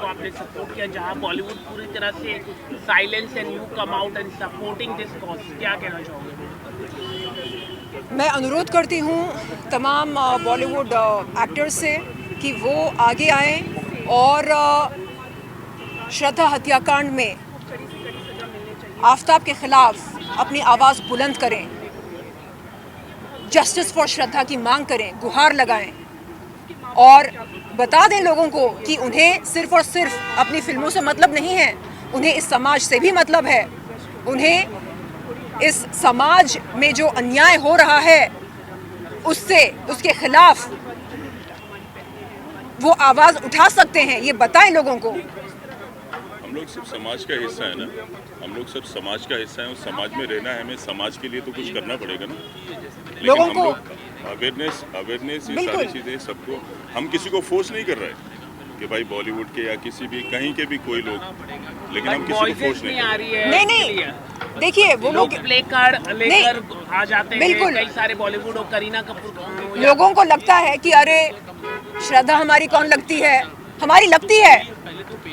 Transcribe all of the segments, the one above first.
को आपने सपोर्ट किया, जहां बॉलीवुड पूरी तरह से silence and you come out and supporting this cause, क्या कहना चाहोगे? मैं अनुरोध करती हूँ तमाम बॉलीवुड एक्टर्स से कि वो आगे आएं और श्रद्धा हत्याकांड में आफताब के खिलाफ अपनी आवाज़ बुलंद करें, जस्टिस फॉर श्रद्धा की मांग करें, गुहार लगाएं और बता दें लोगों को कि उन्हें सिर्फ और सिर्फ अपनी फिल्मों से मतलब नहीं है, उन्हें इस समाज से भी मतलब है। उन्हें इस समाज में जो अन्याय हो रहा है उससे, उसके खिलाफ वो आवाज़ उठा सकते हैं, ये बताएं लोगों को। हम लोग सब समाज का हिस्सा है ना, हम लोग सब समाज का हिस्सा है और समाज में रहना है, हमें समाज के लिए तो कुछ करना पड़ेगा ना। लेकिन लोगों हम को लोग अवेयरनेस ये सारी चीज़ें सबको, हम किसी को फोर्स नहीं कर रहे कि भाई बॉलीवुड के या किसी भी कहीं के भी कोई लोग, लेकिन हम किसी को फोर्स नहीं आ रही है। नहीं, देखिए वो लोग प्ले कार्ड लेकर आ जाते हैं, बिल्कुल कई सारे बॉलीवुड और करीना कपूर, लोगों को लगता है कि अरे श्रद्धा हमारी कौन लगती है, हमारी लगती है,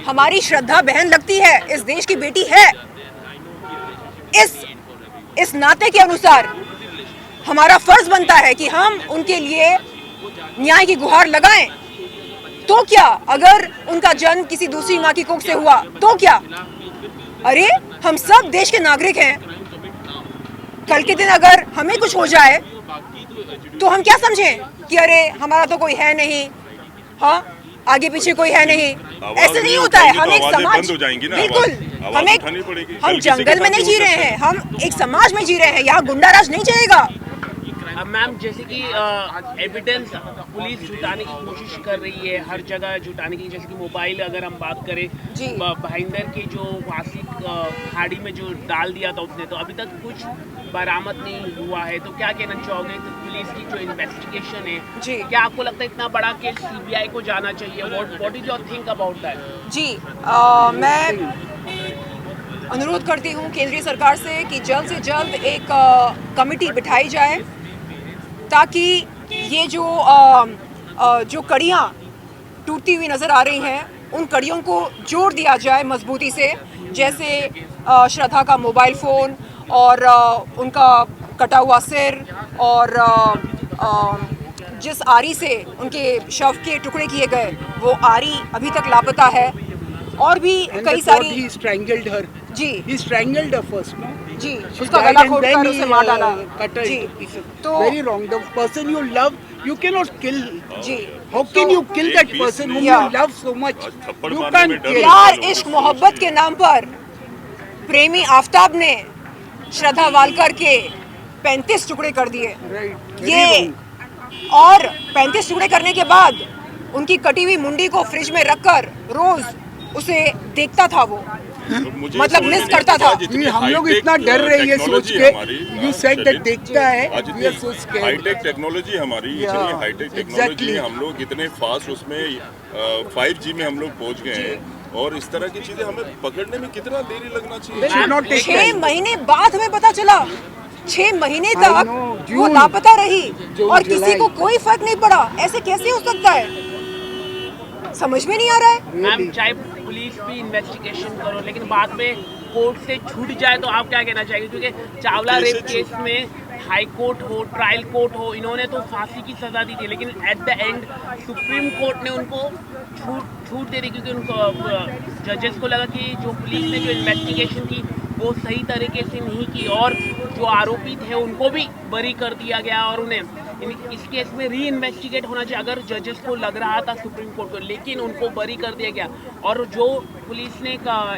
हमारी श्रद्धा बहन लगती है, इस देश की बेटी है। इस नाते के अनुसार हमारा फर्ज बनता है कि हम उनके लिए न्याय की गुहार लगाएं। तो क्या अगर उनका जन्म किसी दूसरी माँ की कोख से हुआ तो क्या? अरे हम सब देश के नागरिक हैं। कल के दिन अगर हमें कुछ हो जाए तो हम क्या समझें कि अरे हमारा तो कोई है नहीं, हाँ आगे पीछे कोई है नहीं, ऐसे नहीं होता है। हम एक समाज, बिल्कुल हम जंगल में नहीं जी रहे हैं, हम एक समाज में जी रहे हैं, यहाँ गुंडाराज नहीं चलेगा। मैम जैसे कि एविडेंस पुलिस जुटाने की कोशिश कर रही है, हर जगह जुटाने की, जैसे कि मोबाइल अगर हम बात करें, भाईंदर के जो वासी खाड़ी में जो डाल दिया था उसने, तो अभी तक कुछ बरामद नहीं हुआ है। तो क्या कहना चाहोगे तो पुलिस की जो इन्वेस्टिगेशन है, क्या आपको लगता है इतना बड़ा केस सीबीआई को जाना चाहिए? What is your think about that? जी मैं अनुरोध करती हूँ केंद्रीय सरकार से कि जल्द से जल्द एक कमेटी बिठाई जाए ताकि ये जो कड़ियाँ टूटती हुई नज़र आ रही हैं उन कड़ियों को जोड़ दिया जाए मजबूती से। जैसे श्रद्धा का मोबाइल फ़ोन और उनका कटा हुआ सिर और जिस आरी से उनके शव के टुकड़े किए गए वो आरी अभी तक लापता है। और भी कई सारी strangled her. Ji He strangled her first, no? जी उसका गला घोटकर उसे मार डाला। जी तो very wrong. The person you love, you cannot kill. Ji How can you kill that person whom you love so much? You can't kill. प्यार इश्क मोहब्बत के नाम पर प्रेमी आफताब ने श्रद्धा वालकर के 35 टुकड़े कर दिए। ये और 35 टुकड़े करने के बाद उनकी कटी हुई मुंडी को फ्रिज में रखकर रोज उसे देखता था वो, मतलब मिस करता था। हम लोग इतना डर रहे हैं सोच के, you said that देखता है, हाईटेक टेक्नोलॉजी हमारी, इतनी हाईटेक टेक्नोलॉजी, हम लोग इतने फास्ट उसमें 5G में हम लोग पहुंच गए हैं और इस तरह की चीजें हमें पकड़ने में कितना देरी लगना चाहिए? 6 महीने बाद हमें पता चला, 6 महीने तक वो लापता रही और किसी को कोई फर्क नहीं पड़ा। ऐसे कैसे हो सकता है, समझ में नहीं आ रहा है। मैम चाहे पुलिस भी इन्वेस्टिगेशन करो लेकिन बाद में कोर्ट से छूट जाए तो आप क्या कहना चाहेंगे? क्योंकि चावला रेप केस में हाई कोर्ट हो, ट्रायल कोर्ट हो, इन्होंने तो फांसी की सजा दी थी, लेकिन at the end supreme court ने उनको छूट दे दी क्योंकि उनको जजेस को लगा कि जो पुलिस ने जो इन्वेस्टिगेशन की वो सही तरीके से नहीं की और जो आरोपी थे उनको भी बरी कर दिया गया और उन्हें इस केस में री इन्वेस्टिगेट होना चाहिए अगर जजेस को लग रहा था सुप्रीम कोर्ट को, लेकिन उनको बरी कर दिया गया। और जो पुलिस ने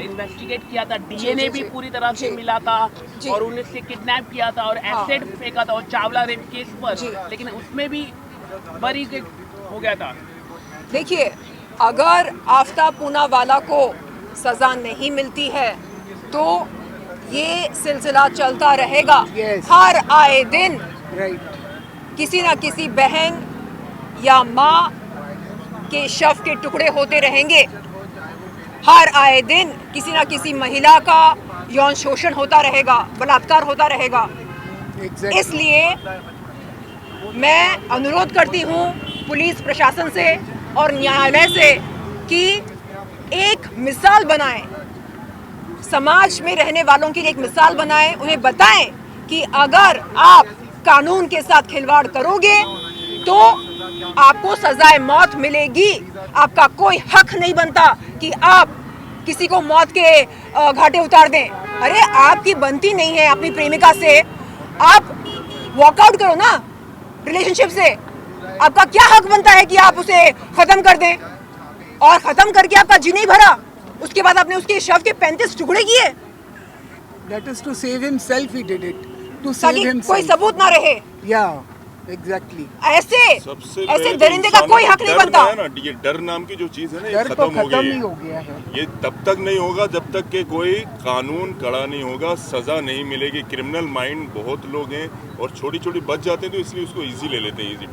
इन्वेस्टिगेट किया था, डीएनए भी पूरी तरह से मिला था और उन्हें से किडनैप किया था और एसिड फेंका था और चावला रेप केस पर, लेकिन उसमें भी बरी हो गया था। देखिए अगर आफताब पूनावाला को सजा नहीं मिलती है तो ये सिलसिला चलता रहेगा। हर आए दिन किसी ना किसी बहन या माँ के शव के टुकड़े होते रहेंगे। हर आए दिन किसी ना किसी महिला का यौन शोषण होता रहेगा, बलात्कार होता रहेगा। इसलिए मैं अनुरोध करती हूँ पुलिस प्रशासन से और न्यायालय से कि एक मिसाल बनाएं, समाज में रहने वालों के लिए एक मिसाल बनाएं, उन्हें बताएं कि अगर आप कानून के साथ खिलवाड़ करोगे तो आपको सजाए मौत मिलेगी। आपका कोई हक नहीं बनता कि आप किसी को मौत के घाटे उतार दें। अरे आपकी बनती नहीं है अपनी प्रेमिका से, आप वॉकआउट करो ना रिलेशनशिप से। आपका क्या हक बनता है कि आप उसे खत्म कर दें? और खत्म करके आपका जी नहीं भरा, उसके बाद आपने उसके शव के 35 टुकड़े किए That is to save himself he did it. To save ताकि himself. कोई सबूत ना रहे। Yeah, exactly. ऐसे सबसे ऐसे पहले दरिंदे का इंसानों कोई को हक नहीं डर बनता। है ना, ये डर नाम की जो चीज है ना, ये डर तो खत्म हो खत्म गई ही है। हो गया है। ये तब तक नहीं होगा जब तक कि कोई कानून कड़ा नहीं होगा, सजा नहीं मिलेगी। क्रिमिनल माइंड बहुत लोग हैं और छोटी छोटी बच जाते हैं तो इसलिए उसको इजी ले लेते हैं,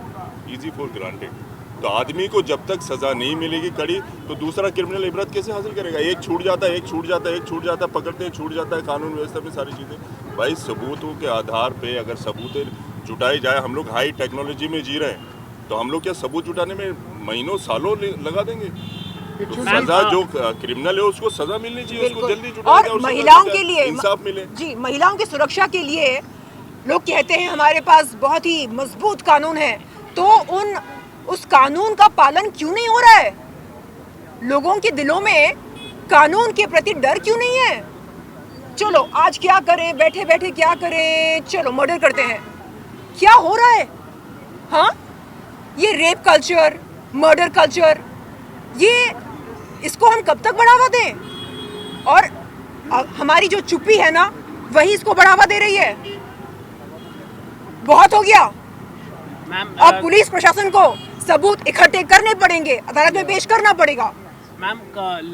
इजी फॉर ग्रांटेड। तो आदमी को जब तक सजा नहीं मिलेगी कड़ी, तो दूसरा क्रिमिनल इबरत कैसे हासिल करेगा? एक छूट जाता है, एक छूट जाता है, एक छूट जाता है, पकड़ते हैं, छूट जाता है। कानून व्यवस्था में सारी चीज़ें भाई सबूतों के आधार पे अगर सबूत जुटाई जाए, हम लोग हाई टेक्नोलॉजी में जी रहे हैं तो हम लोग क्या सबूत जुटाने में महीनों सालों लगा देंगे? तो सजा जो क्रिमिनल है उसको सजा मिलनी चाहिए, उसको जल्दी जुटाया और जाए, उसको महिलाओं जल्दी के लिए इंसाफ मिले। जी, महिलाओं की सुरक्षा के लिए लोग कहते हैं हमारे पास बहुत ही मजबूत कानून है, तो उस कानून का पालन क्यों नहीं हो रहा है? लोगों के दिलों में कानून के प्रति डर क्यों नहीं है? चलो आज क्या करें, बैठे बैठे क्या करें, चलो मर्डर करते हैं। क्या हो रहा है? हाँ, ये रेप कल्चर, मर्डर कल्चर, ये इसको हम कब तक बढ़ावा दें? और हमारी जो चुप्पी है ना, वही इसको बढ़ावा दे रही है। बहुत हो गया। मैम अब पुलिस प्रशासन को सबूत इकट्ठे करने पड़ेंगे, अदालत में पेश करना पड़ेगा। मैम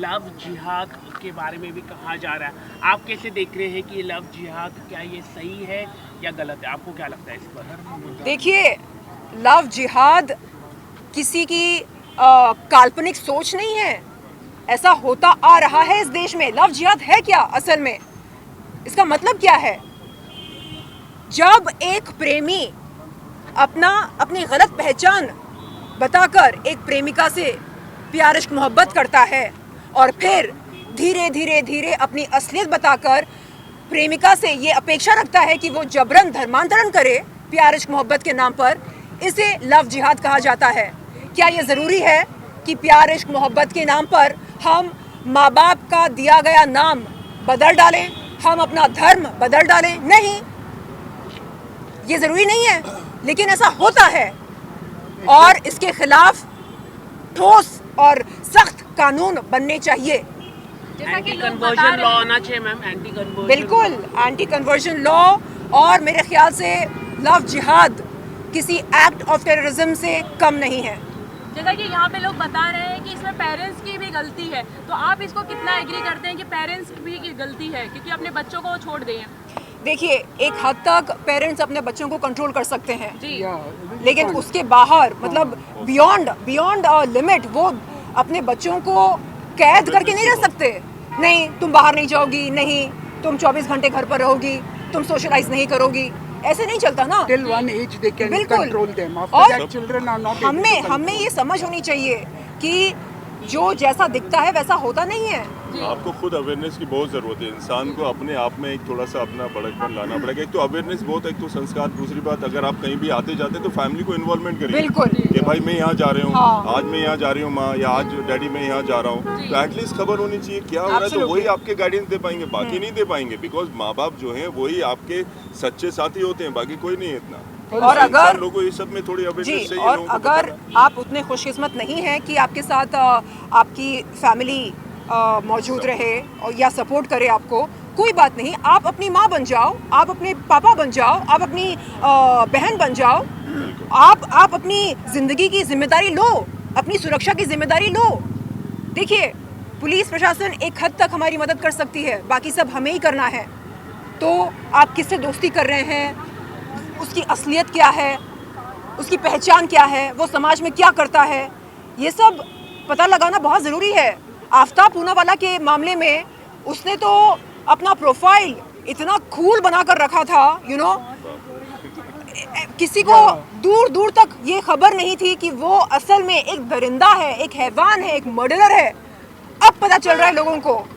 लव जिहाद के बारे में भी कहा जा रहा है, आप कैसे देख रहे हैं कि लव जिहाद क्या ये सही है या गलत है? आपको क्या लगता है इस पर? देखिए, लव जिहाद किसी की काल्पनिक सोच नहीं है, ऐसा होता आ रहा है इस देश में। लव जिहाद है क्या असल में? इसका मतलब क्या है? जब एक प्रेमी अपनी गलत पहचान बताकर एक प्रेमिका से प्यार इश्क मोहब्बत करता है और फिर धीरे धीरे धीरे अपनी असलियत बताकर प्रेमिका से ये अपेक्षा रखता है कि वो जबरन धर्मांतरण करे प्यार इश्क मोहब्बत के नाम पर, इसे लव जिहाद कहा जाता है। क्या ये ज़रूरी है कि प्यार इश्क मोहब्बत के नाम पर हम माँ बाप का दिया गया नाम बदल डालें, हम अपना धर्म बदल डालें? नहीं, ये ज़रूरी नहीं है, लेकिन ऐसा होता है और इसके खिलाफ ठोस और सख्त कानून बनने चाहिए। एंटी कन्वर्जन लॉ आना चाहिए मैम, एंटी कन्वर्जन। बिल्कुल, एंटी कन्वर्जन लॉ, और मेरे ख्याल से लव जिहाद किसी एक्ट ऑफ टेररिज्म से कम नहीं है। जैसा कि यहाँ पे लोग बता रहे हैं कि इसमें पेरेंट्स की भी गलती है, तो आप इसको कितना एग्री करते हैं कि पेरेंट्स की भी गलती है क्योंकि अपने बच्चों को वो छोड़ दिए? देखिए, एक हद तक पेरेंट्स अपने बच्चों को कंट्रोल कर सकते हैं जी, लेकिन उसके बाहर, मतलब बियॉन्ड लिमिट, वो अपने बच्चों को कैद करके नहीं रह सकते। नहीं, तुम बाहर नहीं जाओगी, नहीं तुम 24 घंटे घर पर रहोगी, तुम सोशलाइज नहीं करोगी, ऐसे नहीं चलता ना। Till one age they can बिल्कुल। control them. After और that children are not able to control. हमें ये समझ होनी चाहिए कि जो जैसा दिखता है वैसा होता नहीं है। आपको खुद अवेयरनेस की बहुत ज़रूरत है। इंसान को अपने आप में एक थोड़ा सा अपना बड़कपन लाना पड़ेगा। एक तो अवेयरनेस बहुत है, एक तो संस्कार, दूसरी बात अगर आप कहीं भी आते जाते तो फैमिली को इन्वॉल्वमेंट करिए। बिल्कुल। कि भाई मैं यहाँ जा रहा हूँ, हाँ। आज मैं यहाँ जा रही हूँ माँ, या आज डैडी मैं यहाँ जा रहा हूँ, तो एटलीस्ट खबर होनी चाहिए क्या हो रहा है, तो वही आपके गाइडेंस दे पाएंगे, बाकी नहीं दे पाएंगे। बिकॉज माँ बाप जो हैं वही आपके सच्चे साथी होते हैं, बाकी कोई नहीं है इतना। और अगर लोगों को इस सब में थोड़ी जी, अवेयरनेस चाहिए। और लोगों को अगर पता आप उतने खुशकिस्मत नहीं हैं कि आपके साथ आपकी फैमिली मौजूद रहे और या सपोर्ट करे आपको, कोई बात नहीं, आप अपनी माँ बन जाओ, आप अपने पापा बन जाओ, आप अपनी बहन बन जाओ, आप अपनी ज़िंदगी की जिम्मेदारी लो, अपनी सुरक्षा की जिम्मेदारी लो। देखिए, पुलिस प्रशासन एक हद तक हमारी मदद कर सकती है, बाकी सब हमें ही करना है। तो आप किससे दोस्ती कर रहे हैं, उसकी असलियत क्या है, उसकी पहचान क्या है, वो समाज में क्या करता है, ये सब पता लगाना बहुत ज़रूरी है। आफ्ताब पूनावाला के मामले में उसने तो अपना प्रोफाइल इतना कूल बनाकर रखा था, किसी को दूर दूर तक ये खबर नहीं थी कि वो असल में एक दरिंदा है, एक हैवान है, एक मर्डरर है। अब पता चल रहा है लोगों को